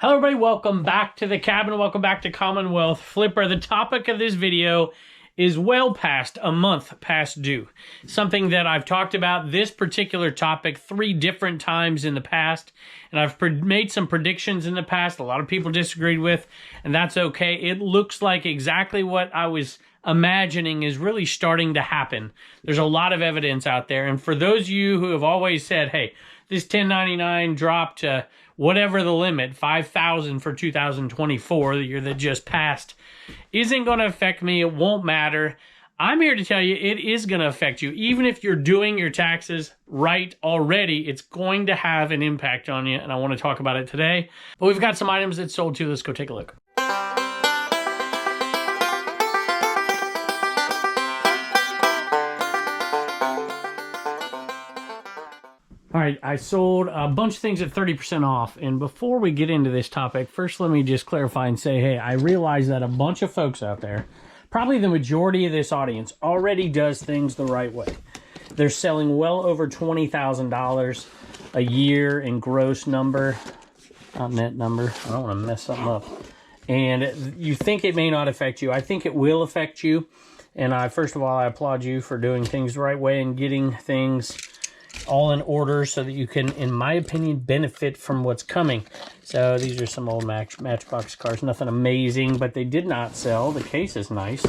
Hello everybody, welcome back to the cabin, welcome back to Commonwealth. Flipper, the topic of this video is well past a month past due. Something that I've talked about this particular topic 3 different times in the past, and I've made some predictions in the past a lot of people disagreed with, and that's okay. It looks like exactly what I was imagining is really starting to happen. There's a lot of evidence out there, and for those of you who have always said, hey, this 1099 dropped to whatever the limit, 5,000 for 2024, the year that just passed, isn't going to affect me. It won't matter. I'm here to tell you it is going to affect you. Even if you're doing your taxes right already, it's going to have an impact on you, and I want to talk about it today. But we've got some items that sold too. Let's go take a look. All right, I sold a bunch of things at 30% off, and before we get into this topic, first let me just clarify and say, hey, I realize that a bunch of folks out there, probably the majority of this audience, already does things the right way. They're selling well over $20,000 a year in gross number, not net number. I don't want to mess something up. And you think it may not affect you. I think it will affect you, and first of all, I applaud you for doing things the right way and getting things all in order so that you can, in my opinion, benefit from what's coming. So these are some old Matchbox cars, nothing amazing, but they did not sell. The case is nice,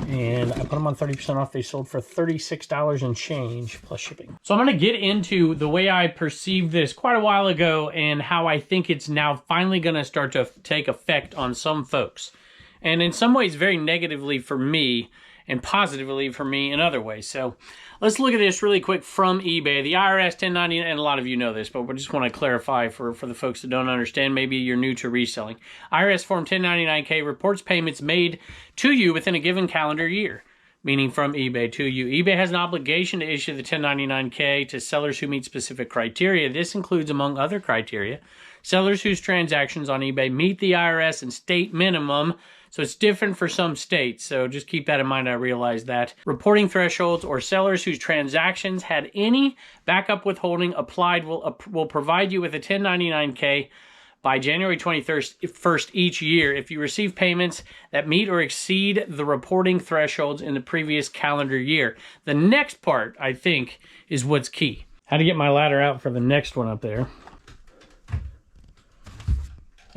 and I put them on 30% off. They sold for $36 and change plus shipping. So I'm going to get into the way I perceived this quite a while ago and how I think it's now finally going to start to take effect on some folks, and in some ways very negatively for me and positively for me in other ways. So let's look at this really quick from eBay. The IRS 1099, and a lot of you know this, but we just want to clarify for the folks that don't understand. Maybe you're new to reselling. IRS Form 1099-K reports payments made to you within a given calendar year, meaning from eBay to you. eBay has an obligation to issue the 1099-K to sellers who meet specific criteria. This includes, among other criteria, sellers whose transactions on eBay meet the IRS and state minimum. So it's different for some states, so just keep that in mind. I realize that. Reporting thresholds or sellers whose transactions had any backup withholding applied will provide you with a 1099-K by January 21st each year if you receive payments that meet or exceed the reporting thresholds in the previous calendar year. The next part, I think, is what's key. How to get my ladder out for the next one up there.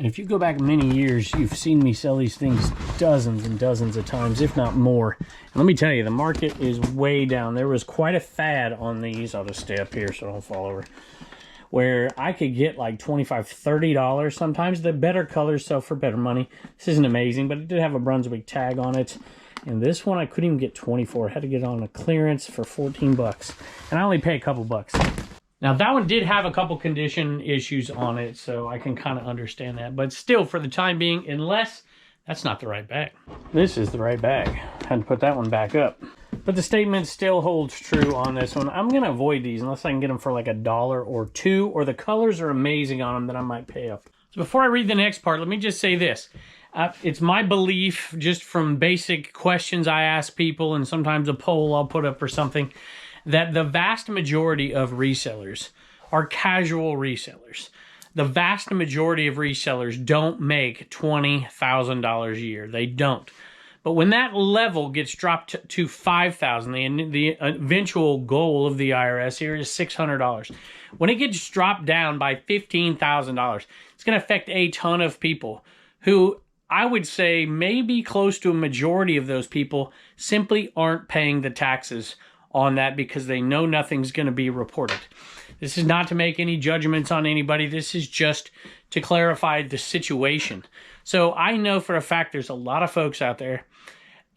And if you go back many years, you've seen me sell these things dozens and dozens of times, if not more. And let me tell you, the market is way down. There was quite a fad on these. I'll just stay up here so I don't fall over. Where I could get like $25, $30. Sometimes the better colors sell for better money. This isn't amazing, but it did have a Brunswick tag on it. And this one I couldn't even get 24. I had to get on a clearance for 14 bucks. And I only pay a couple bucks. Now, that one did have a couple condition issues on it, so I can kind of understand that. But still, for the time being, unless that's not the right bag. This is the right bag. Had to put that one back up. But the statement still holds true on this one. I'm going to avoid these unless I can get them for like $1 or $2, or the colors are amazing on them that I might pay up. So before I read the next part, let me just say this. It's my belief, just from basic questions I ask people and sometimes a poll I'll put up or something, that the vast majority of resellers are casual resellers. The vast majority of resellers don't make $20,000 a year. They don't. But when that level gets dropped to $5,000, the eventual goal of the IRS here is $600. When it gets dropped down by $15,000, it's going to affect a ton of people who, I would say, maybe close to a majority of those people simply aren't paying the taxes on that because they know nothing's going to be reported. This is not to make any judgments on anybody. This is just to clarify the situation. So I know for a fact there's a lot of folks out there,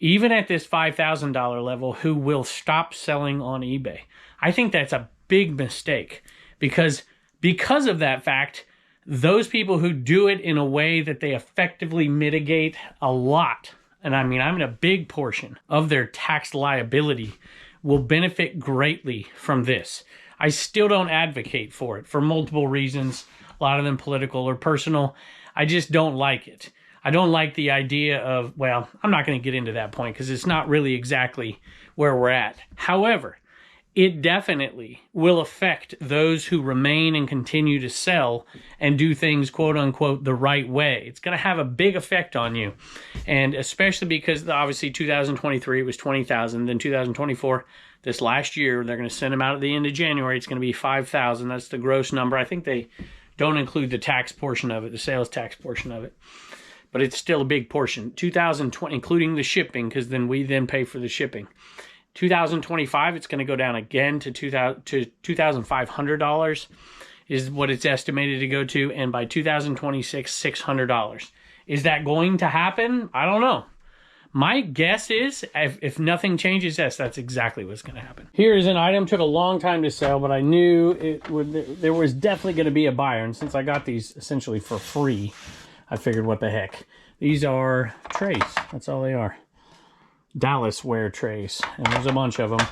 even at this $5,000 level, who will stop selling on eBay. I think that's a big mistake because of that fact, those people who do it in a way that they effectively mitigate a lot, and I mean a big portion of their tax liability, will benefit greatly from this. I still don't advocate for it for multiple reasons, a lot of them political or personal. I just don't like it. I don't like the idea of, well, I'm not going to get into that point because it's not really exactly where we're at. However, it definitely will affect those who remain and continue to sell and do things, quote unquote, the right way. It's going to have a big effect on you. And especially because obviously 2023 it was 20,000, then 2024, this last year, they're going to send them out at the end of January. It's going to be 5,000. That's the gross number. I think they don't include the tax portion of it, the sales tax portion of it. But it's still a big portion. 2020, including the shipping, because then we then pay for the shipping. 2025, it's going to go down again to $2,500 is what it's estimated to go to. And by 2026, $600. Is that going to happen? I don't know. My guess is, if nothing changes, yes, that's exactly what's going to happen. Here is an item, took a long time to sell, but I knew there was definitely going to be a buyer. And since I got these essentially for free, I figured, what the heck. These are trays. That's all they are. Dallas ware trays. And there's a bunch of them.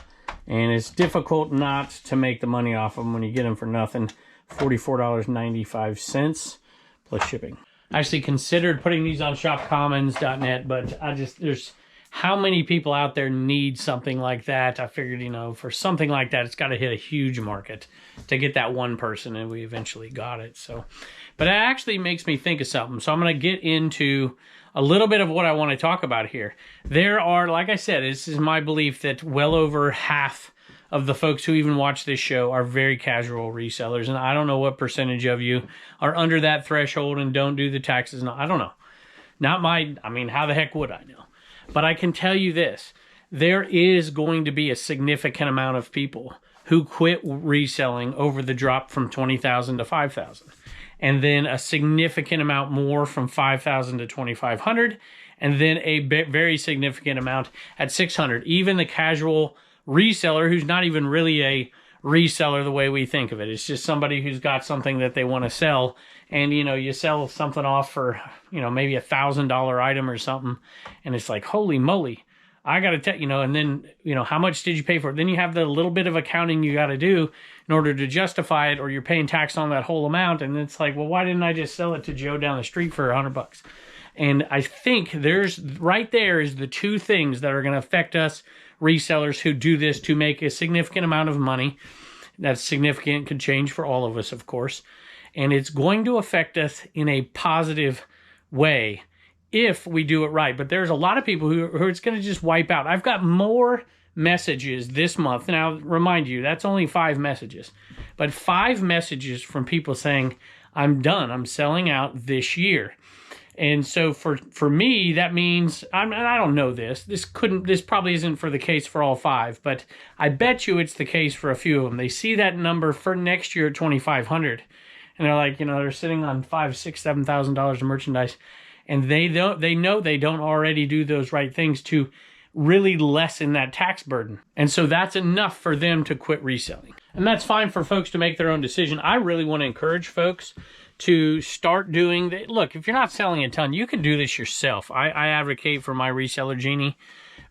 And it's difficult not to make the money off of them when you get them for nothing. $44.95 plus shipping. I actually considered putting these on shopcommons.net, but there's how many people out there need something like that. I figured, for something like that, it's got to hit a huge market to get that one person, and we eventually got it. So, but it actually makes me think of something. So I'm going to get into a little bit of what I want to talk about here. There are, like I said, this is my belief that well over half of the folks who even watch this show are very casual resellers. And I don't know what percentage of you are under that threshold and don't do the taxes. No, I don't know. How the heck would I know? But I can tell you this. There is going to be a significant amount of people who quit reselling over the drop from 20,000 to 5,000. And then a significant amount more from 5,000 to 2,500. And then a very significant amount at 600. Even the casual reseller who's not even really a reseller the way we think of it. It's just somebody who's got something that they want to sell. And, you sell something off for, maybe $1,000 item or something. And it's like, holy moly, I got to tell, and then, how much did you pay for it? Then you have the little bit of accounting you got to do in order to justify it, or you're paying tax on that whole amount. And it's like, well, why didn't I just sell it to Joe down the street for $100? And I think right there is the two things that are going to affect us resellers who do this to make a significant amount of money. That's significant, could change for all of us, of course. And it's going to affect us in a positive way if we do it right. But there's a lot of people who it's going to just wipe out. I've got more messages this month. Now, remind you, that's only 5 messages. But 5 messages from people saying, I'm done. I'm selling out this year. And so for me, that means, and I don't know this probably isn't for the case for all 5, but I bet you it's the case for a few of them. They see that number for next year at 2,500, and they're like, they're sitting on $5,000, $6,000, $7,000 of merchandise, and they know they don't already do those right things to really lessen that tax burden. And so that's enough for them to quit reselling. And that's fine for folks to make their own decision. I really want to encourage folks to start doing that. Look, if you're not selling a ton, you can do this yourself. I advocate for my reseller Genie,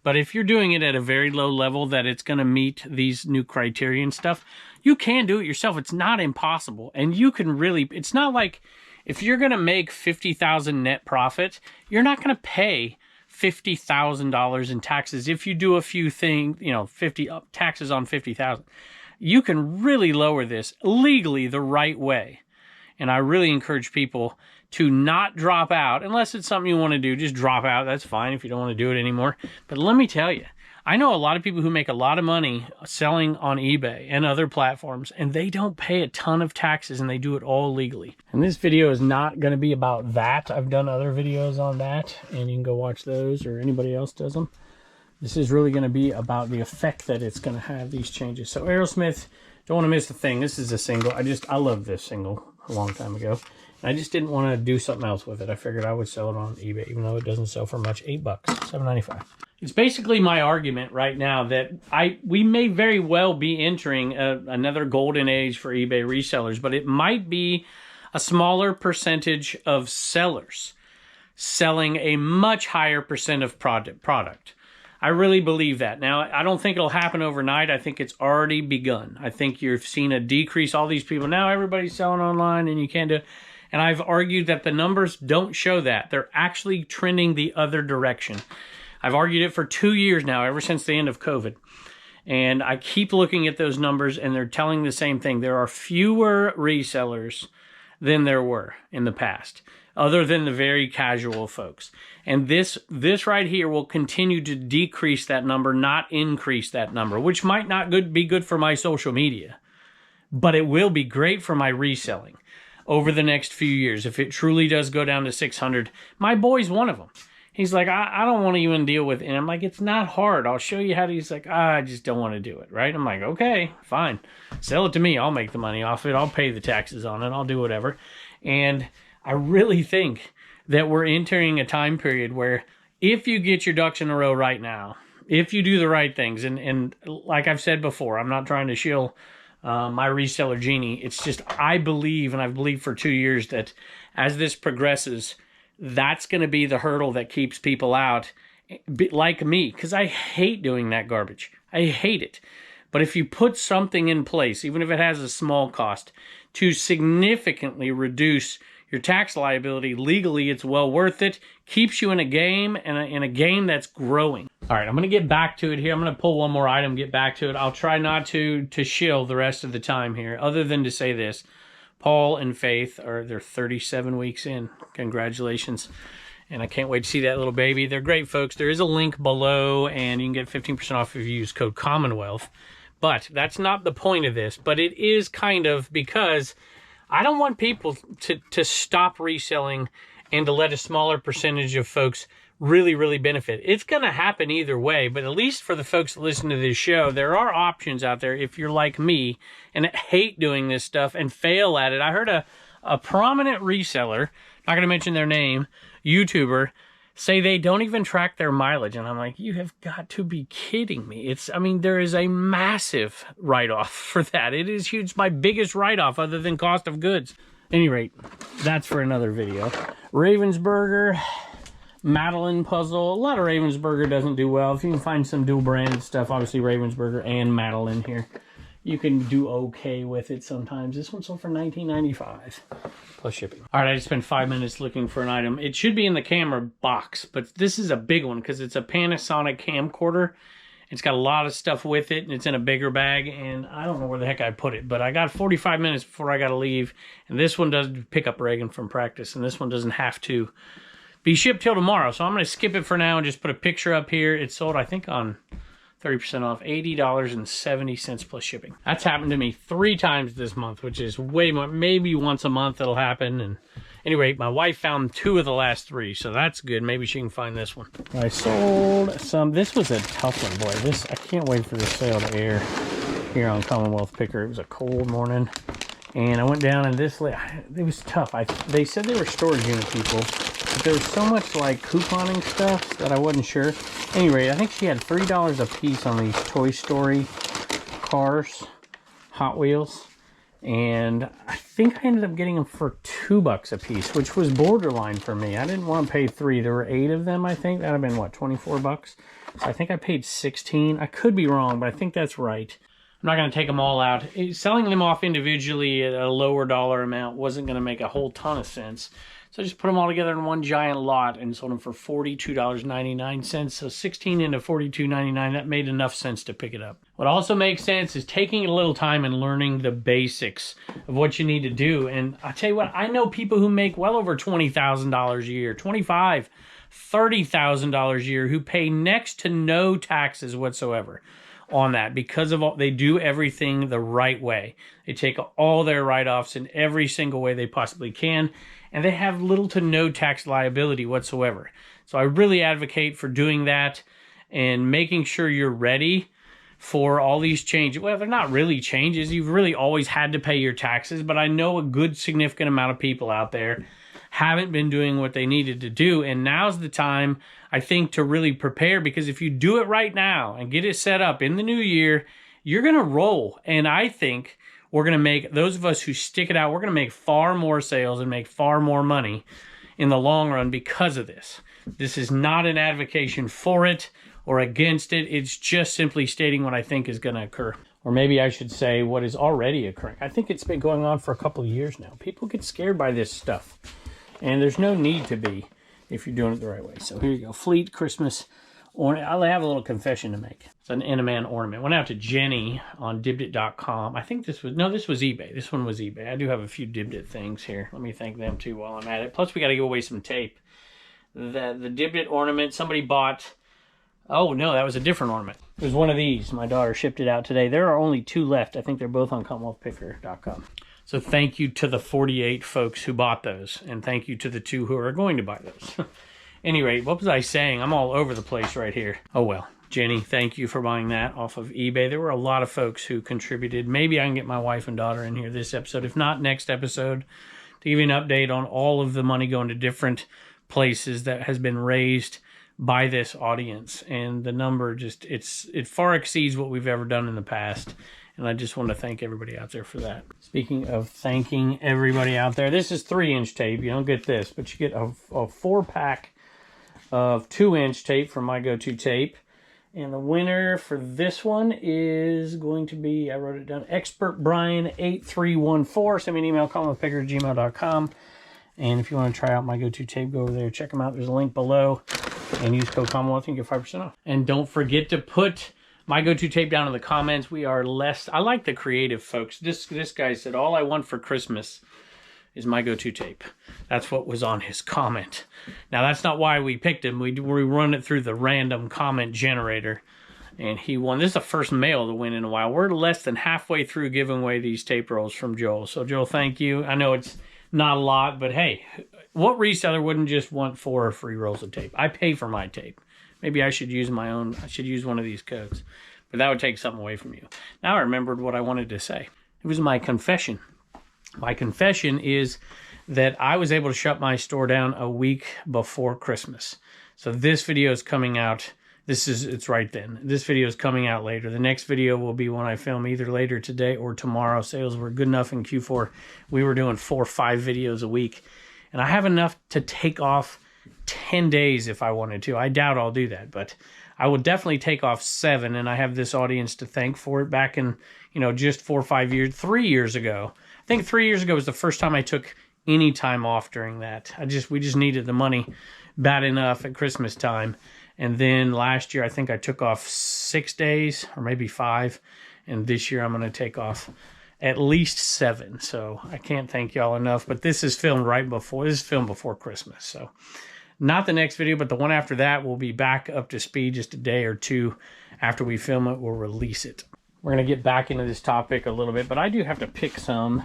but if you're doing it at a very low level that it's going to meet these new criteria and stuff, you can do it yourself. It's not impossible. And you can really, it's not like if you're going to make $50,000 net profit, you're not going to pay $50,000 in taxes. If you do a few things, 50 taxes on 50,000, you can really lower this legally the right way. And I really encourage people to not drop out. Unless it's something you want to do, just drop out. That's fine if you don't want to do it anymore. But let me tell you, I know a lot of people who make a lot of money selling on eBay and other platforms, and they don't pay a ton of taxes, and they do it all legally. And this video is not going to be about that. I've done other videos on that, and you can go watch those, or anybody else does them. This is really going to be about the effect that it's going to have, these changes. So Aerosmith, don't want to miss the thing. This is a single. I love this single a long time ago. And I just didn't want to do something else with it. I figured I would sell it on eBay, even though it doesn't sell for much. $8, $7.95. It's basically my argument right now that we may very well be entering another golden age for eBay resellers, but it might be a smaller percentage of sellers selling a much higher percent of product. I really believe that. Now, I don't think it'll happen overnight. I think it's already begun. I think you've seen a decrease. All these people, now everybody's selling online and you can't do it. And I've argued that the numbers don't show that. They're actually trending the other direction. I've argued it for 2 years now, ever since the end of COVID. And I keep looking at those numbers, and they're telling the same thing. There are fewer resellers than there were in the past, other than the very casual folks. And this right here will continue to decrease that number, not increase that number, which might not be good for my social media, but it will be great for my reselling over the next few years. If it truly does go down to 600, my boy's one of them. He's like, I don't want to even deal with it. And I'm like, it's not hard. I'll show you how to. He's like, I just don't want to do it, right? I'm like, okay, fine. Sell it to me. I'll make the money off it. I'll pay the taxes on it. I'll do whatever. And I really think that we're entering a time period where if you get your ducks in a row right now, if you do the right things, and like I've said before, I'm not trying to shill my reseller Genie. It's just I believe, and I've believed for 2 years, that as this progresses, that's going to be the hurdle that keeps people out, like me, because I hate doing that garbage. I hate it. But if you put something in place, even if it has a small cost, to significantly reduce your tax liability legally, it's well worth it. Keeps you in a game, and in a game that's growing. All right, I'm going to get back to it here. I'm going to pull one more item, get back to it. I'll try not to shill the rest of the time here, other than to say this. Paul and Faith they're 37 weeks in. Congratulations. And I can't wait to see that little baby. They're great folks. There is a link below, and you can get 15% off if you use code Commonwealth. But that's not the point of this. But it is kind of because I don't want people to stop reselling and to let a smaller percentage of folks really, really benefit. It's going to happen either way, but at least for the folks that listen to this show, there are options out there if you're like me and hate doing this stuff and fail at it. I heard a prominent reseller, not going to mention their name, YouTuber, say they don't even track their mileage. And I'm like, you have got to be kidding me. There is a massive write-off for that. It is huge. It's my biggest write-off other than cost of goods. At any rate, that's for another video. Ravensburger, Madeline puzzle. A lot of Ravensburger doesn't do well. If you can find some dual branded stuff, obviously Ravensburger and Madeline here, you can do okay with it sometimes. This one sold for $19.95 plus shipping. All right, I just spent 5 minutes looking for an item. It should be in the camera box, but this is a big one because it's a Panasonic camcorder. It's got a lot of stuff with it, and it's in a bigger bag, and I don't know where the heck I put it, but I got 45 minutes before I got to leave, and this one does pick up Reagan from practice, and this one doesn't have to be shipped till tomorrow, so I'm going to skip it for now and just put a picture up here. It sold, I think, on 30% off, $80.70 plus shipping. That's happened to me 3 times this month, which is way more. Maybe once a month it'll happen. And anyway, my wife found 2 of the last 3, so that's good. Maybe she can find this one. I sold some. This was a tough one, boy. I can't wait for this sale to air here on Commonwealth Picker. It was a cold morning, and I went down, and it was tough. They said they were storage unit people, but there was so much like couponing stuff that I wasn't sure. Anyway, I think she had $3 a piece on these Toy Story cars, Hot Wheels, and I think I ended up getting them for $2 a piece, which was borderline for me. I didn't want to pay $3. There were 8 of them, I think. That would have been, what, $24? So I think I paid $16. I could be wrong, but I think that's right. I'm not going to take them all out. Selling them off individually at a lower dollar amount wasn't going to make a whole ton of sense. So I just put them all together in one giant lot and sold them for $42.99. So 16 into $42.99, that made enough sense to pick it up. What also makes sense is taking a little time and learning the basics of what you need to do. And I'll tell you what, I know people who make well over $20,000 a year, $25,000, $30,000 a year, who pay next to no taxes whatsoever on that because of they do everything the right way. They take all their write-offs in every single way they possibly can, and they have little to no tax liability whatsoever. So I really advocate for doing that and making sure you're ready for all these changes. Well, they're not really changes. You've really always had to pay your taxes, but I know a good significant amount of people out there haven't been doing what they needed to do, and now's the time, I think, to really prepare, because if you do it right now and get it set up in the new year, you're going to roll. And I think we're going to make, those of us who stick it out, we're going to make far more sales and make far more money in the long run because of this. This is not an advocacy for it or against it. It's just simply stating what I think is going to occur. Or maybe I should say what is already occurring. I think it's been going on for a couple of years now. People get scared by this stuff, and there's no need to be if you're doing it the right way. So here you go, Fleet Christmas I have a little confession to make. It's an Enaman ornament. Went out to Genie on dibdit.com. I think this was eBay. This one was eBay. I do have a few Dibdit things here. Let me thank them too while I'm at it. Plus we got to give away some tape. The Dibdit ornament, somebody bought, oh no, that was a different ornament. It was one of these. My daughter shipped it out today. There are only 2 left. I think they're both on CommonwealthPicker.com. So thank you to the 48 folks who bought those. And thank you to the 2 who are going to buy those. Anyway, what was I saying? I'm all over the place right here. Oh well. Jenny, thank you for buying that off of eBay. There were a lot of folks who contributed. Maybe I can get my wife and daughter in here this episode. If not, next episode, to give you an update on all of the money going to different places that has been raised by this audience. And the number just, it far exceeds what we've ever done in the past. And I just want to thank everybody out there for that. Speaking of thanking everybody out there, this is 3-inch tape. You don't get this, but you get a 4-pack of 2-inch tape from My Go-To Tape. And the winner for this one is going to be, I wrote it down, Expert Brian 8314. Send me an email, commonwealthpicker@gmail.com. And if you want to try out My Go-To Tape, go over there, check them out. There's a link below. And use code Commonwealth and get 5% off. And don't forget to put My Go-To Tape down in the comments. We are less, I like the creative folks. This guy said, all I want for Christmas is My Go-To Tape. That's what was on his comment. Now, that's not why we picked him. We run it through the random comment generator, and he won. This is the first male to win in a while. We're less than halfway through giving away these tape rolls from Joel. So, Joel, thank you. I know it's not a lot, but hey, what reseller wouldn't just want 4 free rolls of tape? I pay for my tape. Maybe I should use my own. I should use one of these codes. But that would take something away from you. Now I remembered what I wanted to say. It was my confession. My confession is that I was able to shut my store down a week before Christmas. So this video is coming out. It's right then. This video is coming out later. The next video will be when I film either later today or tomorrow. Sales were good enough in Q4. We were doing 4 or 5 videos a week. And I have enough to take off 10 days if I wanted to. I doubt I'll do that, but I will definitely take off 7. And I have this audience to thank for it. Back in, just 4 or 5 years, 3 years ago. I think 3 years ago was the first time I took any time off during that. We just needed the money bad enough at Christmas time. And then last year, I think I took off 6 days or maybe 5. And this year I'm going to take off at least 7. So I can't thank y'all enough, but this is filmed before Christmas. So not the next video, but the one after that will be back up to speed just a day or 2 after we film it. We'll release it. We're going to get back into this topic a little bit, but I do have to pick some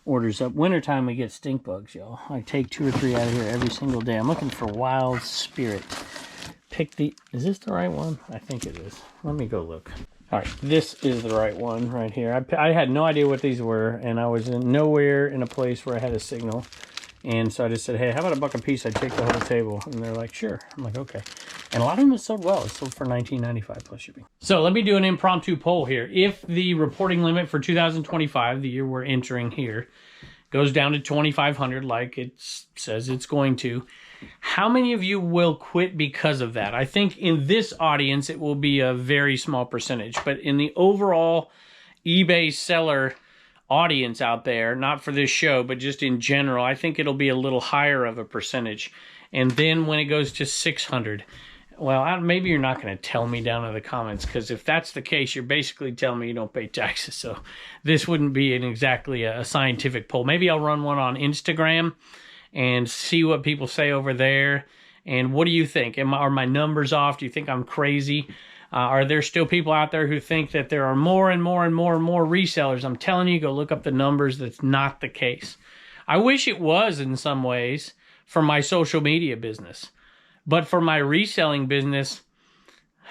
orders up. Wintertime, we get stink bugs, y'all. I take 2 or 3 out of here every single day. I'm looking for Wild Spirit. Is this the right one? I think it is. Let me go look. All right, this is the right one right here. I had no idea what these were, and I was nowhere in a place where I had a signal. And so I just said, hey, how about $1 a piece? I'd take the whole table. And they're like, sure. I'm like, okay. And a lot of them have sold well. It's sold for $19.95 plus shipping. So let me do an impromptu poll here. If the reporting limit for 2025, the year we're entering here, goes down to 2,500 like it says it's going to, how many of you will quit because of that? I think in this audience, it will be a very small percentage. But in the overall eBay seller audience out there, not for this show, but just in general, I think it'll be a little higher of a percentage. And then when it goes to 600, well, maybe you're not going to tell me down in the comments, because if that's the case, you're basically telling me you don't pay taxes. So this wouldn't be exactly a scientific poll. Maybe I'll run one on Instagram and see what people say over there. And what do you think? Are my numbers off? Do you think I'm crazy? Are there still people out there who think that there are more and more and more and more resellers? I'm telling you, go look up the numbers. That's not the case. I wish it was in some ways for my social media business. But for my reselling business,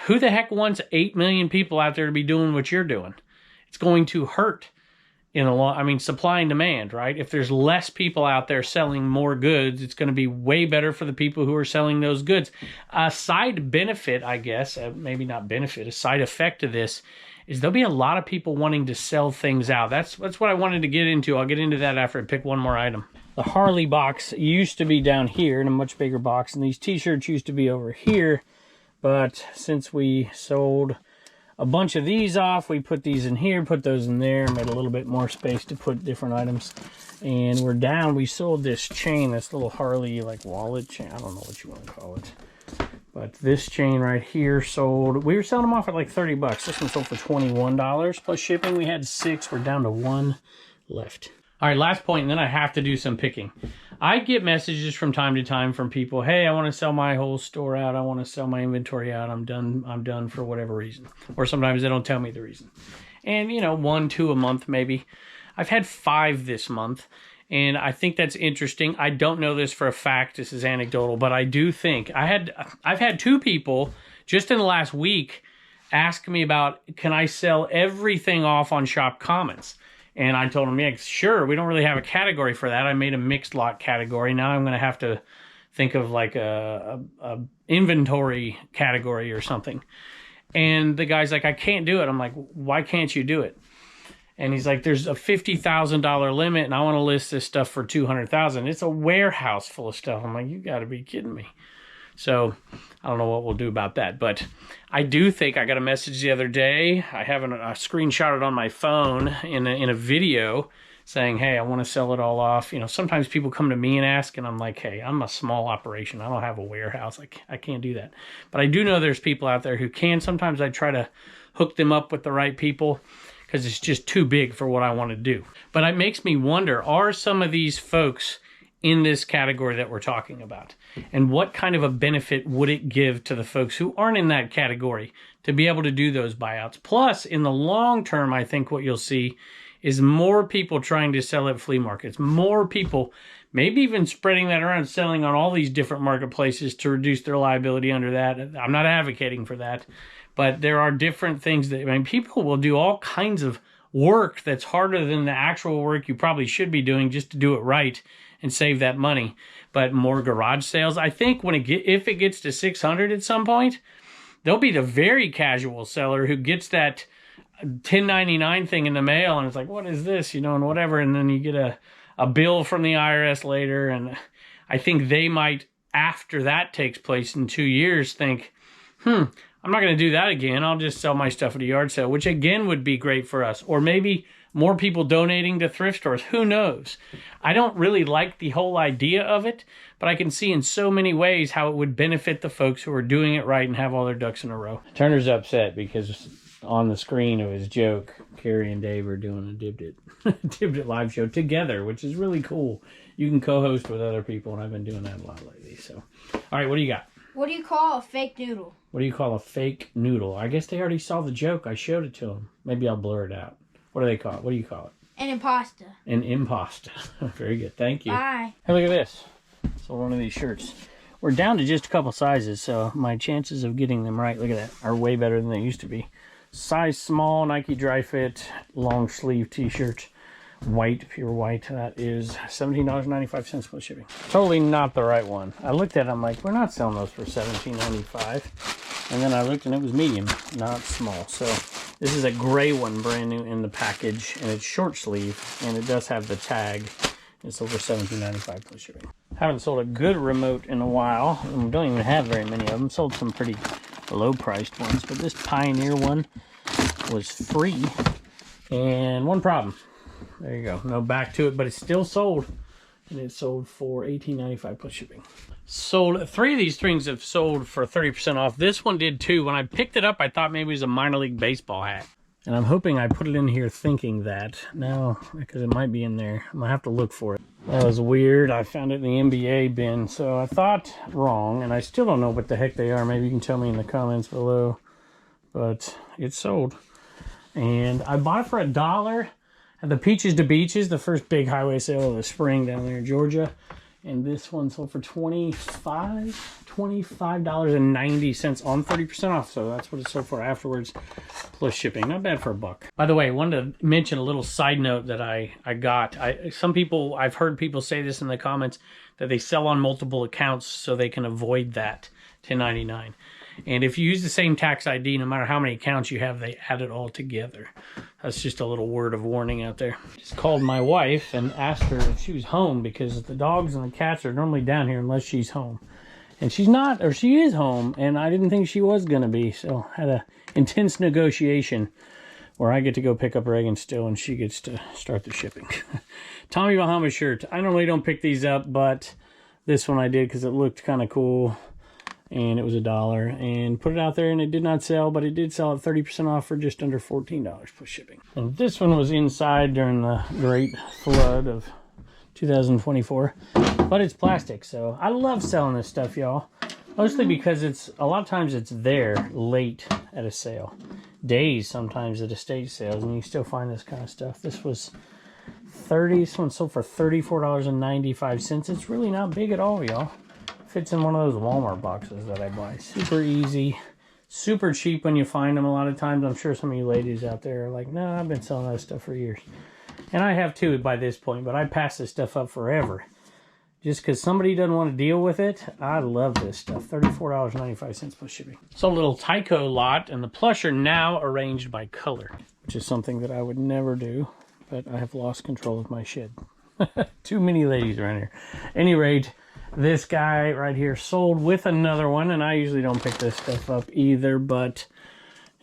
who the heck wants 8 million people out there to be doing what you're doing? It's going to hurt in a lot. I mean, supply and demand, right? If there's less people out there selling more goods, it's going to be way better for the people who are selling those goods. A side benefit, I guess, maybe not benefit, a side effect to this is there'll be a lot of people wanting to sell things out. That's what I wanted to get into. I'll get into that after I pick one more item. The Harley box used to be down here in a much bigger box, and these t-shirts used to be over here. But since we sold a bunch of these off, we put these in here, put those in there, made a little bit more space to put different items. And we're down. We sold this chain, this little Harley like wallet chain. I don't know what you want to call it. But this chain right here sold, we were selling them off at like 30 bucks. This one sold for $21 plus shipping. We had 6, we're down to 1 left. All right, last point, and then I have to do some picking. I get messages from time to time from people, hey, I want to sell my whole store out. I want to sell my inventory out. I'm done for whatever reason. Or sometimes they don't tell me the reason. And, you know, 1, 2 a month maybe. I've had 5 this month. And I think that's interesting. I don't know this for a fact. This is anecdotal, but I do think I've had 2 people just in the last week ask me about, can I sell everything off on Shop Commons? And I told them, yeah, sure. We don't really have a category for that. I made a mixed lot category. Now I'm going to have to think of like a inventory category or something. And the guy's like, I can't do it. I'm like, why can't you do it? And he's like, there's a $50,000 limit, and I want to list this stuff for $200,000. It's a warehouse full of stuff. I'm like, you got to be kidding me. So I don't know what we'll do about that. But I do think I got a message the other day. I have a screenshot it on my phone in a video saying, hey, I want to sell it all off. You know, sometimes people come to me and ask, and I'm like, hey, I'm a small operation. I don't have a warehouse. I can't do that. But I do know there's people out there who can. Sometimes I try to hook them up with the right people, because it's just too big for what I want to do. But it makes me wonder, are some of these folks in this category that we're talking about? And what kind of a benefit would it give to the folks who aren't in that category to be able to do those buyouts? Plus, in the long term, I think what you'll see is more people trying to sell at flea markets. More people, maybe even spreading that around, selling on all these different marketplaces to reduce their liability under that. I'm not advocating for that. But there are different things that, I mean, people will do all kinds of work that's harder than the actual work you probably should be doing just to do it right and save that money. But more garage sales, I think if it gets to 600 at some point, there'll be the very casual seller who gets that 1099 thing in the mail and it's like, what is this? You know, and whatever. And then you get a bill from the IRS later. And I think they might, after that takes place in 2 years, think, I'm not going to do that again. I'll just sell my stuff at a yard sale, which again would be great for us. Or maybe more people donating to thrift stores. Who knows? I don't really like the whole idea of it, but I can see in so many ways how it would benefit the folks who are doing it right and have all their ducks in a row. Turner's upset because on the screen of his joke, Carrie and Dave are doing a Dibbed It live show together, which is really cool. You can co-host with other people, and I've been doing that a lot lately. So, all right, what do you got? What do you call a fake noodle? What do you call a fake noodle? I guess they already saw the joke. I showed it to them. Maybe I'll blur it out. What do they call it? What do you call it? An impasta. An impasta. Very good. Thank you. Bye. Hey, look at this. So one of these shirts. We're down to just a couple sizes, so my chances of getting them right, look at that, are way better than they used to be. Size small, Nike Dry Fit, long sleeve t-shirt. White, pure white, that is $17.95 plus shipping. Totally not the right one. I looked at it, I'm like, we're not selling those for $17.95. And then I looked and it was medium, not small. So this is a gray one, brand new in the package, and it's short sleeve, and it does have the tag. It's over $17.95 plus shipping. Haven't sold a good remote in a while, and we don't even have very many of them. Sold some pretty low priced ones, but this Pioneer one was free, and one problem. There you go. No back to it, but it's still sold. And it sold for $18.95 plus shipping. Sold 3 of these things have sold for 30% off. This one did too. When I picked it up, I thought maybe it was a minor league baseball hat. And I'm hoping I put it in here thinking that. No, because it might be in there. I'm going to have to look for it. That was weird. I found it in the NBA bin. So I thought wrong. And I still don't know what the heck they are. Maybe you can tell me in the comments below. But it's sold. And I bought it for $1. At the Peaches to Beaches, the first big highway sale of the spring down there in Georgia. And this one sold for $25.90 on 30% off. So that's what it sold for afterwards, plus shipping. Not bad for $1. By the way, I wanted to mention a little side note that I got. I've heard people say this in the comments, that they sell on multiple accounts so they can avoid that 1099. And if you use the same tax ID, no matter how many accounts you have, they add it all together. That's just a little word of warning out there. Just called my wife and asked her if she was home, because the dogs and the cats are normally down here unless she's home. And she's not, or she is home, and I didn't think she was going to be. So I had an intense negotiation where I get to go pick up Reagan still, and she gets to start the shipping. Tommy Bahama shirt. I normally don't pick these up, but this one I did because it looked kind of cool. and it was $1, and put it out there, and it did not sell, but it did sell at 30% off for just under $14 plus shipping. And this one was inside during the great flood of 2024, but it's plastic, so I love selling this stuff, y'all. Mostly because a lot of times it's there late at a sale. Days sometimes at estate sales, and you still find this kind of stuff. This was this one sold for $34.95. It's really not big at all, y'all. Fits in one of those Walmart boxes that I buy. Super easy, super cheap when you find them a lot of times. I'm sure some of you ladies out there are like, no, I've been selling that stuff for years. And I have too by this point, but I pass this stuff up forever. Just because somebody doesn't want to deal with it. I love this stuff. $34.95 plus shipping. It's a little Tyco lot, and the plush are now arranged by color, which is something that I would never do, but I have lost control of my shed. Too many ladies around here. Any rate, this guy right here sold with another one, and I usually don't pick this stuff up either, but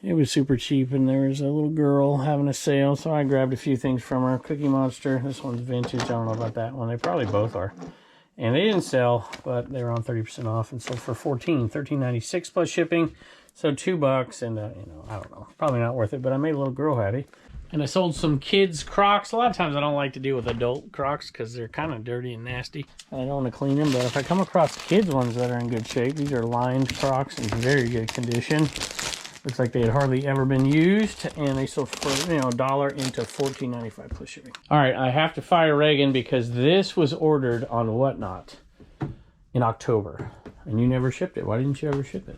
it was super cheap, and there was a little girl having a sale, so I grabbed a few things from her. Cookie Monster. This one's vintage. I don't know about that one. They probably both are. And they didn't sell, but they were on 30% off and sold for $13.96 plus shipping. So $2, and you know, I don't know, probably not worth it, but I made a little girl happy. And I sold some kids Crocs. A lot of times I don't like to deal with adult Crocs because they're kind of dirty and nasty. I don't want to clean them, but if I come across kids ones that are in good shape, these are lined Crocs in very good condition. Looks like they had hardly ever been used, and they sold for, you know, $1 into $14.95 plus shipping. All right, I have to fire Reagan because this was ordered on Whatnot in October, and you never shipped it. Why didn't you ever ship it?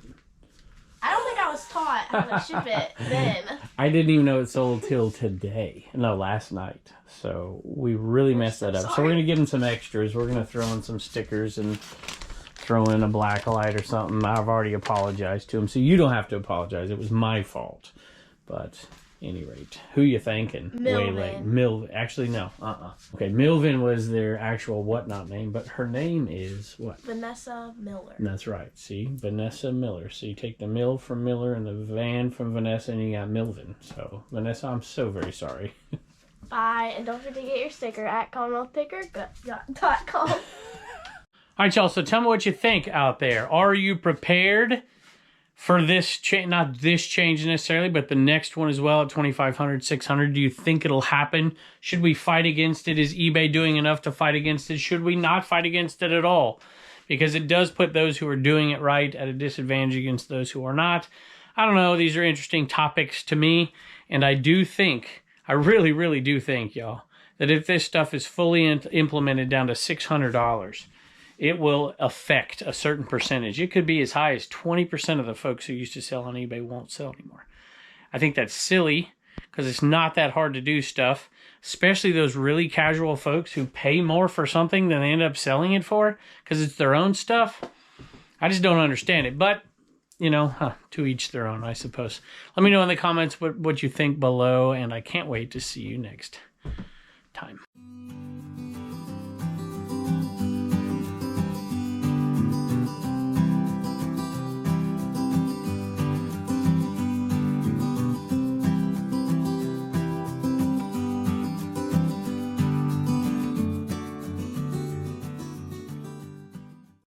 I don't think I was taught how to ship it then. I didn't even know it sold till today. No, last night. So we really messed that up. So we're gonna give them some extras. We're gonna throw in some stickers and throw in a black light or something. I've already apologized to him, so you don't have to apologize. It was my fault. But at any rate, who you thanking? Milvin. Actually, no. Okay, Milvin was their actual Whatnot name, but her name is what? Vanessa Miller. That's right. See, Vanessa Miller. So you take the Mill from Miller and the Van from Vanessa, and you got Milvin. So Vanessa, I'm so very sorry. Bye, and don't forget to get your sticker at CommonwealthPicker.com. All right, y'all, so tell me what you think out there. Are you prepared for this change? Not this change necessarily, but the next one as well at $2,500, $600. Do you think it'll happen? Should we fight against it? Is eBay doing enough to fight against it? Should we not fight against it at all? Because it does put those who are doing it right at a disadvantage against those who are not. I don't know. These are interesting topics to me. And I do think, I really, really do think, y'all, that if this stuff is fully implemented down to $600, it will affect a certain percentage. It could be as high as 20% of the folks who used to sell on eBay won't sell anymore. I think that's silly because it's not that hard to do stuff, especially those really casual folks who pay more for something than they end up selling it for because it's their own stuff. I just don't understand it. But, you know, to each their own, I suppose. Let me know in the comments what you think below, and I can't wait to see you next time.